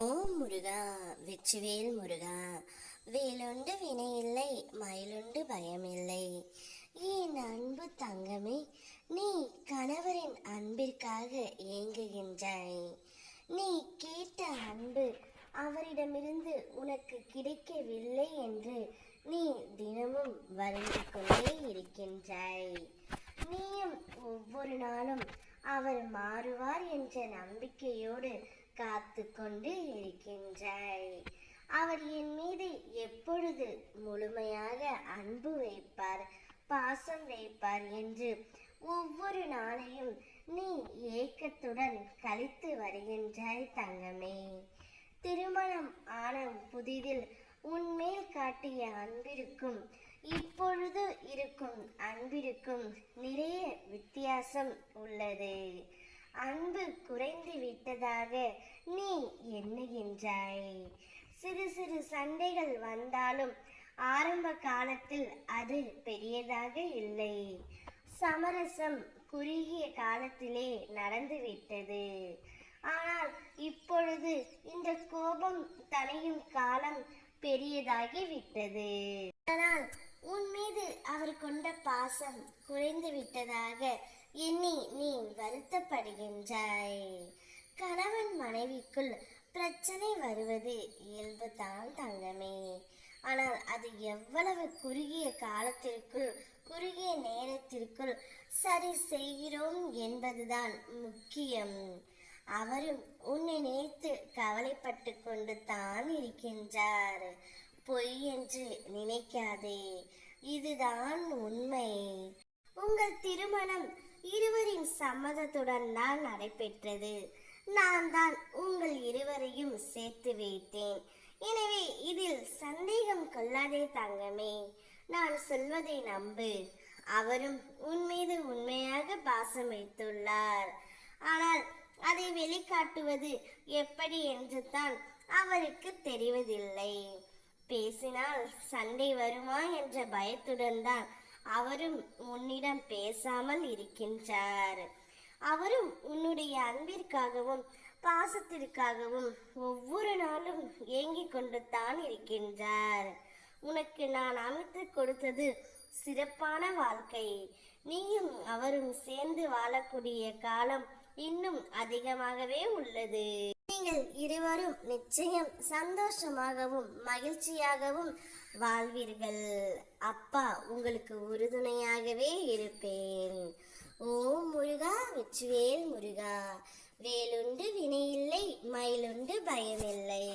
ஓம் முருகா, வெற்றிவேல் முருகா. வேலுண்டு வினையில்லை, மயிலுண்டு பயமில்லை. என் அன்பு தங்கமே, நீ கணவரின் அன்பிற்காக ஏங்குகின்றாய். நீ கேட்ட அன்பு அவரிடமிருந்து உனக்கு கிடைக்கவில்லை என்று நீ தினமும் வருந்திக் கொண்டே இருக்கின்றாய். நீயும் ஒவ்வொரு நாளும் அவர் மாறுவார் என்ற நம்பிக்கையோடு காத்து கொண்டு இருக்கின்றாய். அவர் என் மீது எப்பொழுது முழுமையாக அன்பு வைப்பார், பாசம் வைப்பார் என்று ஒவ்வொரு நாளையும் நீ ஏக்கத்துடன் கழித்து வருகின்றாய் தங்கமே. திருமணம் ஆன புதிதில் உன்மேல் காட்டிய அன்பிற்கும் இப்பொழுது இருக்கும் அன்பிற்கும் நிறைய வித்தியாசம் உள்ளது. அன்பு குறைந்து விட்டதாக நீ எண்ணுகின்றாய். சிறு சிறு சண்டைகள் வந்தாலும் ஆரம்ப காலத்தில் அது பெரியதாக இல்லை. சமரசம் குறுகிய காலத்திலே நடந்துவிட்டது. ஆனால் இப்பொழுது இந்த கோபம் தணியும் காலம் பெரியதாகி விட்டது. ஆனால் உன் மீது அவர் கொண்ட பாசம் குறைந்து விட்டதாக எண்ணி நீ வருத்தப்படுகின்றாய். கணவன் மனைவிக்குள் பிரச்சனை வருவது இயல்புதான் தங்கமே. ஆனால் அது எவ்வளவு குறுகிய காலத்திற்குள், குறுகிய நேரத்திற்குள் சரி செய்கிறோம் என்பதுதான் முக்கியம். அவரும் உன்னை நினைத்து கவலைப்பட்டு கொண்டு தான் இருக்கின்றார். பொய் என்று நினைக்காதே, இதுதான் உண்மை. உங்கள் திருமணம் இருவரின் சம்மதத்துடன் தான் நடைபெற்றது. நான் தான் உங்கள் இருவரையும் சேர்த்து வைத்தேன். எனவே இதில் சந்தேகம் கொள்ளாதே தங்கமே. நான் சொல்வதை நம்பு. அவரும் உன் மீது உண்மையாக பாசம் வைத்துள்ளார். ஆனால் அதை வெளிக்காட்டுவது எப்படி என்று தான் அவருக்கு தெரிவதில்லை. பேசினால் சண்டை வருமா என்ற பயத்துடன் தான் அவரும் உன்னிடம் பேசாமல் இருக்கின்றார். அவரும் உன்னுடைய அன்பிற்காகவும் பாசத்திற்காகவும் ஒவ்வொரு நாளும் ஏங்கிக் கொண்டு தான் இருக்கின்றார். உனக்கு நான் அமைத்து கொடுத்தது சிறப்பான வாழ்க்கை. நீயும் அவரும் சேர்ந்து வாழக்கூடிய காலம் இன்னும் அதிகமாகவே உள்ளது. நீங்கள் இருவரும் நிச்சயம் சந்தோஷமாகவும் மகிழ்ச்சியாகவும் வாழ்வீர்கள். அப்பா உங்களுக்கு உறுதுணையாகவே இருப்பேன். ஓம் முருகா, வெற்றிவேல் முருகா. வேலுண்டு வினையில்லை, மயிலுண்டு பயமில்லை.